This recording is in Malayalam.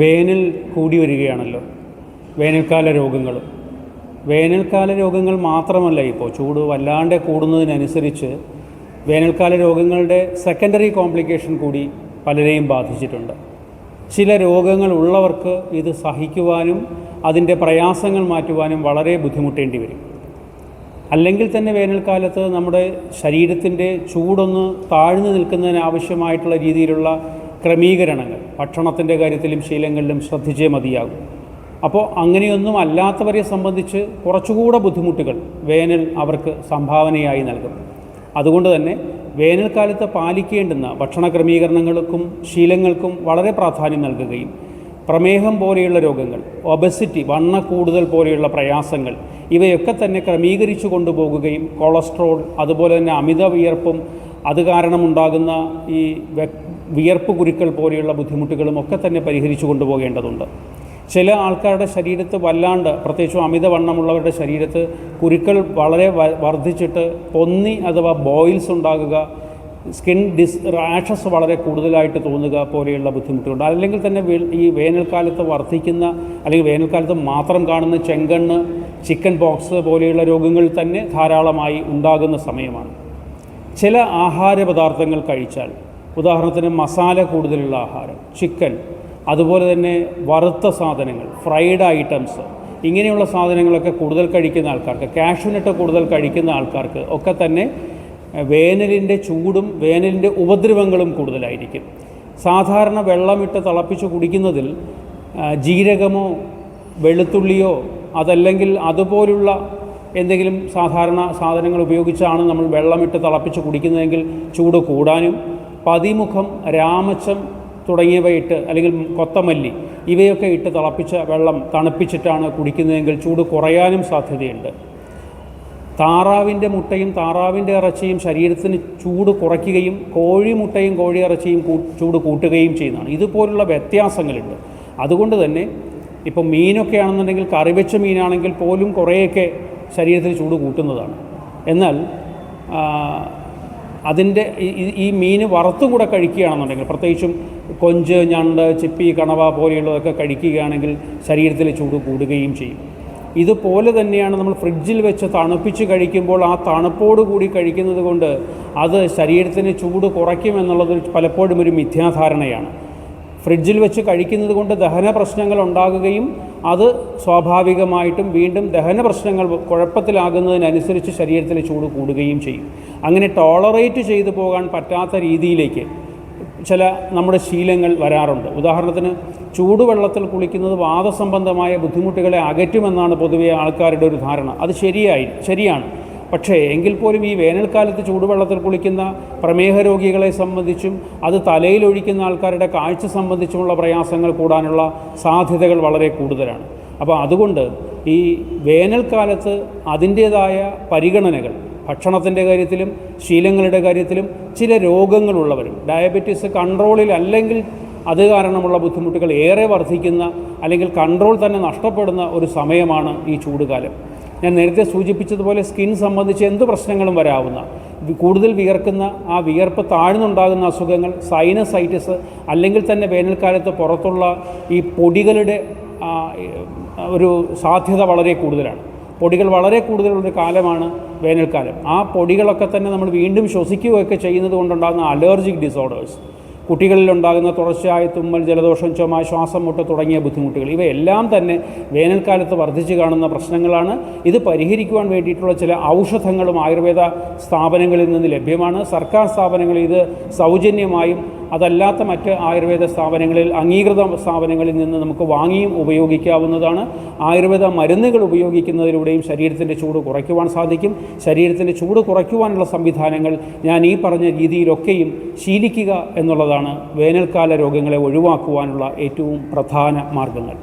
വേനൽ കൂടി വരികയാണല്ലോ. വേനൽക്കാല രോഗങ്ങൾ മാത്രമല്ല, ഇപ്പോൾ ചൂട് വല്ലാണ്ട് കൂടുന്നതിനനുസരിച്ച് വേനൽക്കാല രോഗങ്ങളുടെ സെക്കൻഡറി കോംപ്ലിക്കേഷൻ കൂടി പലരെയും ബാധിച്ചിട്ടുണ്ട്. ചില രോഗങ്ങൾ ഉള്ളവർക്ക് ഇത് സഹിക്കുവാനും അതിൻ്റെ പ്രയാസങ്ങൾ മാറ്റുവാനും വളരെ ബുദ്ധിമുട്ടേണ്ടി വരും. അല്ലെങ്കിൽ തന്നെ വേനൽക്കാലത്ത് നമ്മുടെ ശരീരത്തിൻ്റെ ചൂടൊന്ന് താഴ്ന്നു നിൽക്കുന്നതിനാവശ്യമായിട്ടുള്ള രീതിയിലുള്ള ക്രമീകരണങ്ങൾ ഭക്ഷണത്തിൻ്റെ കാര്യത്തിലും ശീലങ്ങളിലും ശ്രദ്ധിച്ചേ മതിയാകും. അപ്പോൾ അങ്ങനെയൊന്നും അല്ലാത്തവരെ സംബന്ധിച്ച് കുറച്ചുകൂടെ ബുദ്ധിമുട്ടുകൾ വേനൽ അവർക്ക് സംഭാവനയായി നൽകും. അതുകൊണ്ട് തന്നെ വേനൽക്കാലത്ത് പാലിക്കേണ്ടുന്ന ഭക്ഷണ ക്രമീകരണങ്ങൾക്കും ശീലങ്ങൾക്കും വളരെ പ്രാധാന്യം നൽകുകയും പ്രമേഹം പോലെയുള്ള രോഗങ്ങൾ, ഒബസിറ്റി, വണ്ണ കൂടുതൽ പോലെയുള്ള പ്രയാസങ്ങൾ ഇവയൊക്കെ തന്നെ ക്രമീകരിച്ചു കൊണ്ടുപോകുകയും കൊളസ്ട്രോൾ, അതുപോലെ തന്നെ അമിത വിയർപ്പും അത് കാരണമുണ്ടാകുന്ന ഈ വിയർപ്പ് കുരുക്കൾ പോലെയുള്ള ബുദ്ധിമുട്ടുകളും ഒക്കെ തന്നെ പരിഹരിച്ചു കൊണ്ടുപോകേണ്ടതുണ്ട്. ചില ആൾക്കാരുടെ ശരീരത്ത് വല്ലാണ്ട്, പ്രത്യേകിച്ചും അമിതവണ്ണമുള്ളവരുടെ ശരീരത്ത് കുരുക്കൾ വളരെ വർദ്ധിച്ചിട്ട് പൊന്നി അഥവാ ബോയിൽസ് ഉണ്ടാകുക, സ്കിൻ റാഷസ് വളരെ കൂടുതലായിട്ട് തോന്നുക പോലെയുള്ള ബുദ്ധിമുട്ടുണ്ട്. അല്ലെങ്കിൽ തന്നെ ഈ വേനൽക്കാലത്ത് വർദ്ധിക്കുന്ന അല്ലെങ്കിൽ വേനൽക്കാലത്ത് മാത്രം കാണുന്ന ചെങ്കണ്ണ്, ചിക്കൻ പോക്സ് പോലെയുള്ള രോഗങ്ങൾ തന്നെ ധാരാളമായി ഉണ്ടാകുന്ന സമയമാണ്. ചില ആഹാര പദാർത്ഥങ്ങൾ കഴിച്ചാൽ, ഉദാഹരണത്തിന് മസാല കൂടുതലുള്ള ആഹാരം, ചിക്കൻ, അതുപോലെ തന്നെ വറുത്ത സാധനങ്ങൾ, ഫ്രൈഡ് ഐറ്റംസ്, ഇങ്ങനെയുള്ള സാധനങ്ങളൊക്കെ കൂടുതൽ കഴിക്കുന്ന ആൾക്കാർക്ക്, കാഷ്യൂനട്ട് കൂടുതൽ കഴിക്കുന്ന ആൾക്കാർക്ക് ഒക്കെ തന്നെ വേനലിൻ്റെ ചൂടും വേനലിൻ്റെ ഉപദ്രവങ്ങളും കൂടുതലായിരിക്കും. സാധാരണ വെള്ളമിട്ട് തിളപ്പിച്ച് കുടിക്കുന്നതിൽ ജീരകമോ വെളുത്തുള്ളിയോ അതല്ലെങ്കിൽ അതുപോലുള്ള എന്തെങ്കിലും സാധാരണ സാധനങ്ങൾ ഉപയോഗിച്ചാണ് നമ്മൾ വെള്ളമിട്ട് തിളപ്പിച്ച് കുടിക്കുന്നതെങ്കിൽ ചൂട് കൂടാനും, പതിമുഖം, രാമച്ചം തുടങ്ങിയവ ഇട്ട് അല്ലെങ്കിൽ കൊത്തമല്ലി ഇവയൊക്കെ ഇട്ട് തിളപ്പിച്ച വെള്ളം തണുപ്പിച്ചിട്ടാണ് കുടിക്കുന്നതെങ്കിൽ ചൂട് കുറയാനും സാധ്യതയുണ്ട്. താറാവിൻ്റെ മുട്ടയും താറാവിൻ്റെ ഇറച്ചിയും ശരീരത്തിന് ചൂട് കുറയ്ക്കുകയും കോഴിമുട്ടയും കോഴിയിറച്ചിയും ചൂട് കൂട്ടുകയും ചെയ്യുന്നതാണ്. ഇതുപോലുള്ള വ്യത്യാസങ്ങളുണ്ട്. അതുകൊണ്ട് തന്നെ ഇപ്പം മീനൊക്കെ ആണെന്നുണ്ടെങ്കിൽ കറിവെച്ച മീനാണെങ്കിൽ പോലും കുറേയൊക്കെ ശരീരത്തിന് ചൂട് കൂട്ടുന്നതാണ്. എന്നാൽ അതിൻ്റെ ഈ മീൻ വറുത്തും കൂടെ കഴിക്കുകയാണെന്നുണ്ടെങ്കിൽ, പ്രത്യേകിച്ചും കൊഞ്ച്, ഞണ്ട്, ചിപ്പി, കണവ പോലെയുള്ളതൊക്കെ കഴിക്കുകയാണെങ്കിൽ ശരീരത്തിലെ ചൂട് കൂടുകയും ചെയ്യും. ഇതുപോലെ തന്നെയാണ് നമ്മൾ ഫ്രിഡ്ജിൽ വെച്ച് തണുപ്പിച്ച് കഴിക്കുമ്പോൾ ആ തണുപ്പോട് കൂടി കഴിക്കുന്നത് കൊണ്ട് അത് ശരീരത്തിന് ചൂട് കുറയ്ക്കുമെന്നുള്ളത് പലപ്പോഴും ഒരു മിഥ്യാധാരണയാണ്. ഫ്രിഡ്ജിൽ വെച്ച് കഴിക്കുന്നത് കൊണ്ട് ദഹന പ്രശ്നങ്ങൾ ഉണ്ടാകുകയും അത് സ്വാഭാവികമായിട്ടും വീണ്ടും ദഹന പ്രശ്നങ്ങൾ കുഴപ്പത്തിലാകുന്നതിനനുസരിച്ച് ശരീരത്തിലെ ചൂട് കൂടുകയും ചെയ്യും. അങ്ങനെ ടോളറേറ്റ് ചെയ്തു പോകാൻ പറ്റാത്ത രീതിയിലേക്ക് ചില നമ്മുടെ ശീലങ്ങൾ വരാറുണ്ട്. ഉദാഹരണത്തിന് ചൂടുവെള്ളത്തിൽ കുളിക്കുന്നത് വാതസംബന്ധമായ ബുദ്ധിമുട്ടുകളെ അകറ്റുമെന്നാണ് പൊതുവെ ആൾക്കാരുടെ ഒരു ധാരണ. അത് ശരിയാണ്. പക്ഷേ എങ്കിൽ പോലും ഈ വേനൽക്കാലത്ത് ചൂടുവെള്ളത്തിൽ കുളിക്കുന്ന പ്രമേഹ രോഗികളെ സംബന്ധിച്ചും അത് തലയിലൊഴിക്കുന്ന ആൾക്കാരുടെ കാഴ്ച സംബന്ധിച്ചുമുള്ള പ്രയാസങ്ങൾ കൂടാനുള്ള സാധ്യതകൾ വളരെ കൂടുതലാണ്. അപ്പോൾ അതുകൊണ്ട് ഈ വേനൽക്കാലത്ത് അതിൻ്റേതായ പരിഗണനകൾ ഭക്ഷണത്തിൻ്റെ കാര്യത്തിലും ശീലങ്ങളുടെ കാര്യത്തിലും ചില രോഗങ്ങളുള്ളവരും, ഡയബറ്റീസ് കൺട്രോളിൽ അല്ലെങ്കിൽ അത് കാരണമുള്ള ബുദ്ധിമുട്ടുകൾ ഏറെ വർദ്ധിക്കുന്ന അല്ലെങ്കിൽ കൺട്രോൾ തന്നെ നഷ്ടപ്പെടുന്ന ഒരു സമയമാണ് ഈ ചൂടുകാലം. ഞാൻ നേരത്തെ സൂചിപ്പിച്ചതുപോലെ സ്കിൻ സംബന്ധിച്ച് എന്ത് പ്രശ്നങ്ങളും വരാവുന്ന, കൂടുതൽ വിയർക്കുന്ന, ആ വിയർപ്പ് താഴ്ന്നുണ്ടാകുന്ന അസുഖങ്ങൾ, സൈനസൈറ്റിസ്, അല്ലെങ്കിൽ തന്നെ വേനൽക്കാലത്ത് പുറത്തുള്ള ഈ പൊടികളുടെ ഒരു സാധ്യത വളരെ കൂടുതലാണ്. പൊടികൾ വളരെ കൂടുതലുള്ളൊരു കാലമാണ് വേനൽക്കാലം. ആ പൊടികളൊക്കെ തന്നെ നമ്മൾ വീണ്ടും ശ്വസിക്കുകയൊക്കെ ചെയ്യുന്നത് കൊണ്ടുണ്ടാകുന്ന അലർജിക് ഡിസോർഡേഴ്സ്, കുട്ടികളിലുണ്ടാകുന്ന തുടർച്ചയായ തുമ്മൽ, ജലദോഷം, ചുമ, ശ്വാസം മുട്ട് തുടങ്ങിയ ബുദ്ധിമുട്ടുകൾ, ഇവയെല്ലാം തന്നെ വേനൽക്കാലത്ത് വർദ്ധിച്ചു കാണുന്ന പ്രശ്നങ്ങളാണ്. ഇത് പരിഹരിക്കുവാൻ വേണ്ടിയിട്ടുള്ള ചില ഔഷധങ്ങളും ആയുർവേദ സ്ഥാപനങ്ങളിൽ നിന്ന് ലഭ്യമാണ്. സർക്കാർ സ്ഥാപനങ്ങളിൽ ഇത് സൗജന്യമായും അതല്ലാത്ത മറ്റ് ആയുർവേദ സ്ഥാപനങ്ങളിൽ, അംഗീകൃത സ്ഥാപനങ്ങളിൽ നിന്ന് നമുക്ക് വാങ്ങിയും ഉപയോഗിക്കാവുന്നതാണ്. ആയുർവേദ മരുന്നുകൾ ഉപയോഗിക്കുന്നതിലൂടെയും ശരീരത്തിൻ്റെ ചൂട് കുറയ്ക്കുവാൻ സാധിക്കും. ശരീരത്തിൻ്റെ ചൂട് കുറയ്ക്കുവാനുള്ള സംവിധാനങ്ങൾ ഞാൻ ഈ പറഞ്ഞ രീതിയിലൊക്കെയും ശീലിക്കുക എന്നുള്ളതാണ് വേനൽക്കാല രോഗങ്ങളെ ഒഴിവാക്കുവാനുള്ള ഏറ്റവും പ്രധാന മാർഗങ്ങൾ.